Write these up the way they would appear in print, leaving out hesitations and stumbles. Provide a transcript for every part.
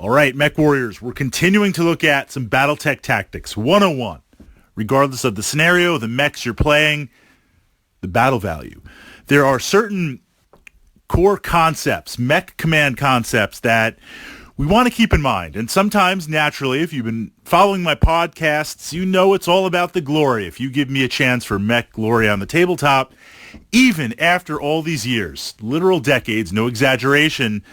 All right, Mech Warriors, we're continuing to look at some Battletech Tactics 101. Regardless of the scenario, the mechs you're playing, the battle value. There are certain core concepts, mech command concepts that we want to keep in mind. And sometimes, naturally, if you've been following my podcasts, you know it's all about the glory. If you give me a chance for mech glory on the tabletop, even after all these years, literal decades, no exaggeration,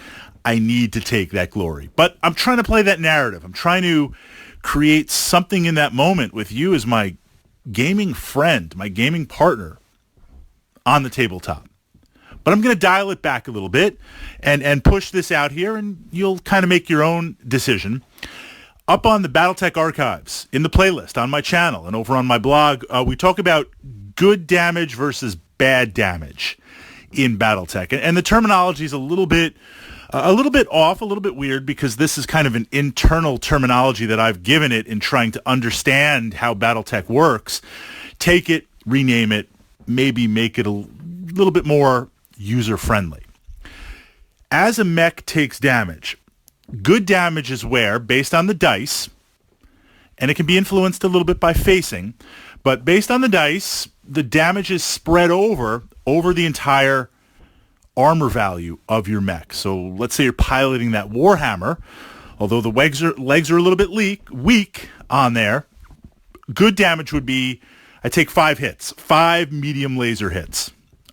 I need to take that glory. But I'm trying to play that narrative. I'm trying to create something in that moment with you as my gaming friend, my gaming partner on the tabletop. But I'm going to dial it back a little bit and push this out here, and you'll kind of make your own decision. Up on the Battletech archives, in the playlist, on my channel, and over on my blog, we talk about good damage versus bad damage in Battletech. And the terminology is a little bit off, a little bit weird, because this is kind of an internal terminology that I've given it in trying to understand how Battletech works. Take it, rename it, maybe make it a little bit more user-friendly. As a mech takes damage, good damage is where, based on the dice, and it can be influenced a little bit by facing, but based on the dice, the damage is spread over the entire armor value of your mech. So let's say you're piloting that Warhammer, although the legs are a little bit weak on there, good damage would be, I take 5 hits, 5 medium laser hits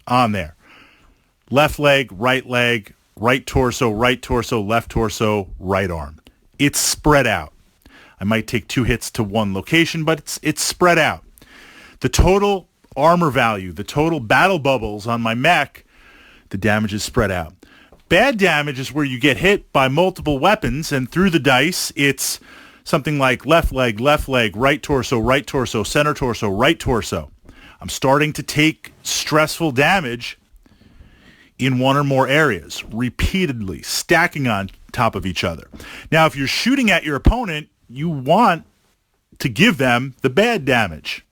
on there. Left leg, right torso, left torso, right arm. It's spread out. I might take 2 hits to one location, but it's spread out. The total armor value, the total battle bubbles on my mech, the damage is spread out. Bad damage is where you get hit by multiple weapons, and through the dice, it's something like left leg, right torso, center torso, right torso. I'm starting to take stressful damage in one or more areas, repeatedly, stacking on top of each other. Now, if you're shooting at your opponent, you want to give them the bad damage,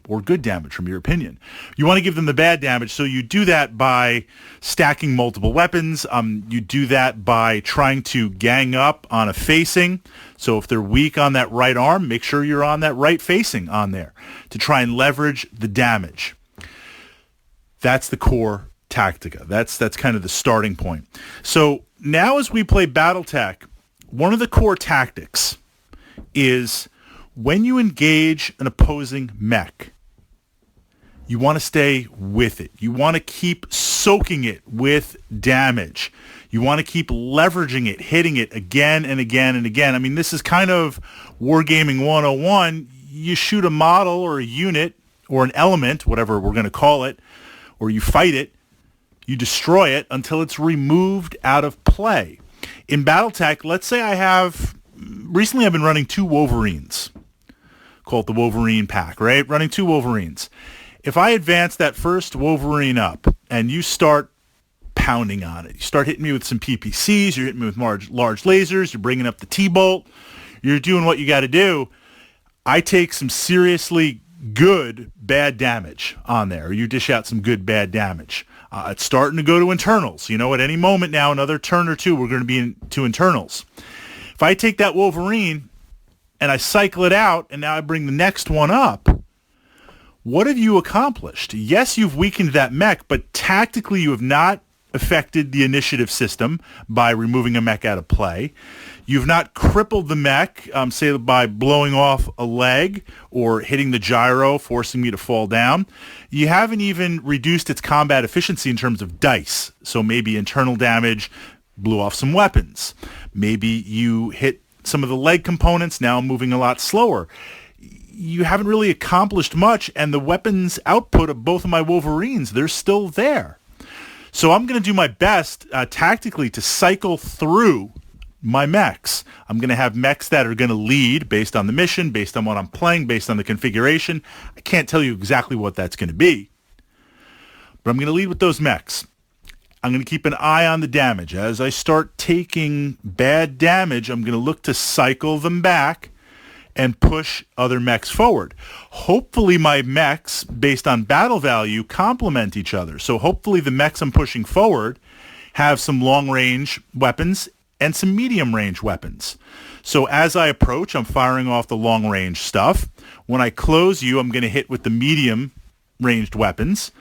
or good damage from your opinion. You want to give them the bad damage, so you do that by stacking multiple weapons. You do that by trying to gang up on a facing. So if they're weak on that right arm, make sure you're on that right facing on there to try and leverage the damage. That's the core Tactica. That's kind of the starting point. So now as we play Battletech, one of the core tactics is when you engage an opposing mech, you want to stay with it. You want to keep soaking it with damage. You want to keep leveraging it, hitting it again and again and again. I mean, this is kind of Wargaming 101. You shoot a model or a unit or an element, whatever we're going to call it, or you fight it, you destroy it until it's removed out of play. In Battletech, let's say recently I've been running 2 Wolverines. Call it the Wolverine pack, right? Running 2 Wolverines. If I advance that first Wolverine up and you start pounding on it, you start hitting me with some PPCs, you're hitting me with large lasers, you're bringing up the T-bolt, you're doing what you got to do, I take some seriously good bad damage on there. Or you dish out some good bad damage. It's starting to go to internals. At any moment now, another turn or two, we're going to be into internals. If I take that Wolverine and I cycle it out and now I bring the next one up, what have you accomplished? Yes, you've weakened that mech, but tactically you have not affected the initiative system by removing a mech out of play. You've not crippled the mech, say by blowing off a leg or hitting the gyro, forcing me to fall down. You haven't even reduced its combat efficiency in terms of dice. So maybe internal damage, blew off some weapons. Maybe you hit some of the leg components, now moving a lot slower. You haven't really accomplished much, and the weapons output of both of my Wolverines, they're still there. So I'm going to do my best tactically to cycle through my mechs. I'm going to have mechs that are going to lead based on the mission, based on what I'm playing, based on the configuration. I can't tell you exactly what that's going to be, but I'm going to lead with those mechs. I'm going to keep an eye on the damage. As I start taking bad damage, I'm going to look to cycle them back and push other mechs forward. Hopefully my mechs, based on battle value, complement each other. So hopefully the mechs I'm pushing forward have some long-range weapons and some medium-range weapons. So as I approach, I'm firing off the long-range stuff. When I close you, I'm going to hit with the medium-ranged weapons.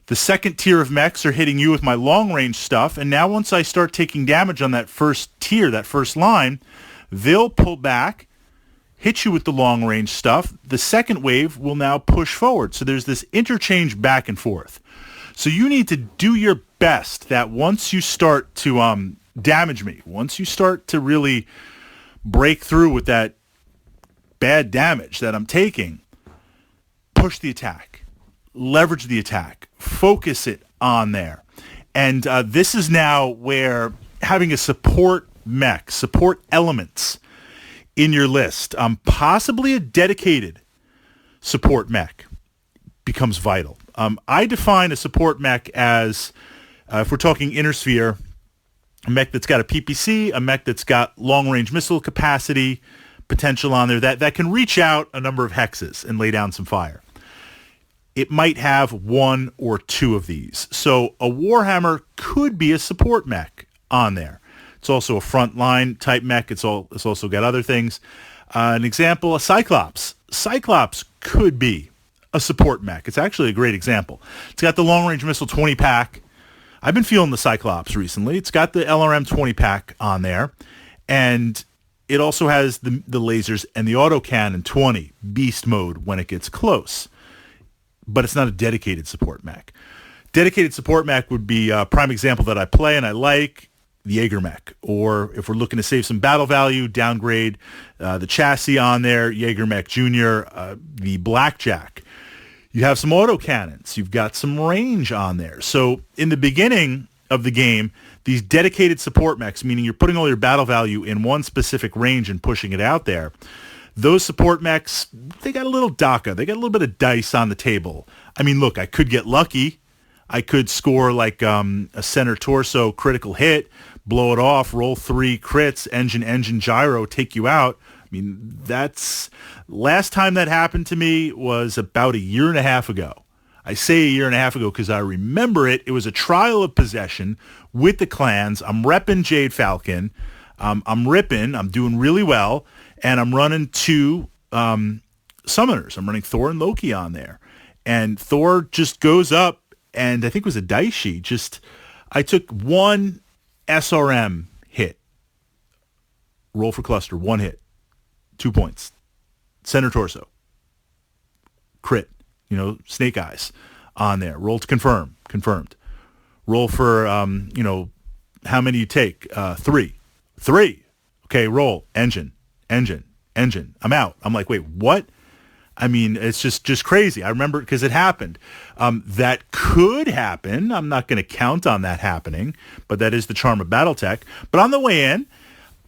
The second tier of mechs are hitting you with my long-range stuff, and now once I start taking damage on that first tier, that first line, they'll pull back, hit you with the long-range stuff. The second wave will now push forward. So there's this interchange back and forth. So you need to do your best that once you start to damage me, once you start to really break through with that bad damage that I'm taking, push the attack, leverage the attack, focus it on there. And this is now where having a support mech, support elements in your list, possibly a dedicated support mech, becomes vital. I define a support mech as, if we're talking inner sphere, a mech that's got a PPC, a mech that's got long-range missile capacity potential on there that can reach out a number of hexes and lay down some fire. It might have one or two of these. So a Warhammer could be a support mech on there. It's also a frontline type mech. It's also got other things. An example, a Cyclops. Cyclops could be a support mech. It's actually a great example. It's got the long-range missile 20-pack. I've been feeling the Cyclops recently. It's got the LRM 20-pack on there. And it also has the lasers and the autocannon 20 beast mode when it gets close. But it's not a dedicated support mech. Dedicated support mech would be a prime example that I play and I like, the Jaeger mech. Or if we're looking to save some battle value, downgrade the chassis on there, Jaeger mech Junior, the Blackjack. You have some autocannons. You've got some range on there. So in the beginning of the game, these dedicated support mechs, meaning you're putting all your battle value in one specific range and pushing it out there, those support mechs, they got a little DACA. They got a little bit of dice on the table. I mean, look, I could get lucky. I could score like a center torso critical hit, blow it off, roll 3 crits, engine, gyro, take you out. I mean, that's... Last time that happened to me was about a year and a half ago. I say a year and a half ago because I remember it. It was a trial of possession with the clans. I'm repping Jade Falcon. I'm ripping. I'm doing really well. And I'm running 2 summoners. I'm running Thor and Loki on there. And Thor just goes up, and I think it was a dice sheet. I took 1 SRM hit. Roll for cluster, 1 hit. 2 points. Center torso. Crit. Snake eyes on there. Roll to confirm. Confirmed. Roll for, how many you take? 3. 3. Okay, roll. Engine. I'm out. I'm like, wait, what? I mean, it's just crazy. I remember because it happened. That could happen. I'm not going to count on that happening, but that is the charm of Battletech. But on the way in,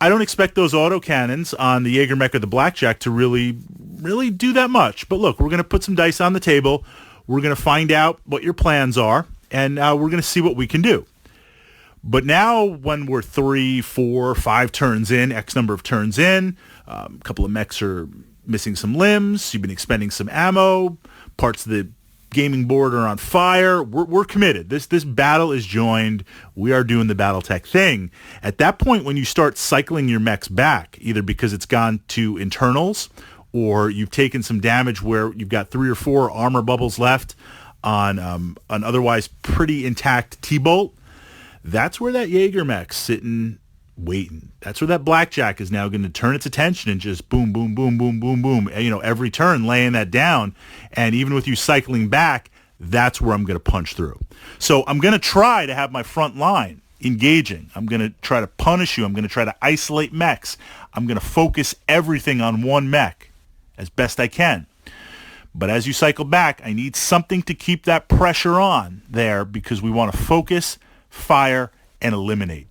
I don't expect those autocannons on the Jaeger mech or the Blackjack to really do that much. But look, we're going to put some dice on the table. We're going to find out what your plans are, and we're going to see what we can do. But now when we're 3, 4, 5 turns in, X number of turns in, a couple of mechs are missing some limbs, you've been expending some ammo, parts of the gaming board are on fire, we're committed. This battle is joined. We are doing the Battletech thing. At that point, when you start cycling your mechs back, either because it's gone to internals or you've taken some damage where you've got 3 or 4 armor bubbles left on an otherwise pretty intact T-bolt, that's where that Jaeger mech's sitting waiting. That's where that Blackjack is now going to turn its attention and just boom, boom, boom, boom, boom, boom, every turn laying that down. And even with you cycling back, that's where I'm going to punch through. So I'm going to try to have my front line engaging. I'm going to try to punish you. I'm going to try to isolate mechs. I'm going to focus everything on one mech as best I can. But as you cycle back, I need something to keep that pressure on there because we want to focus, fire, and eliminate.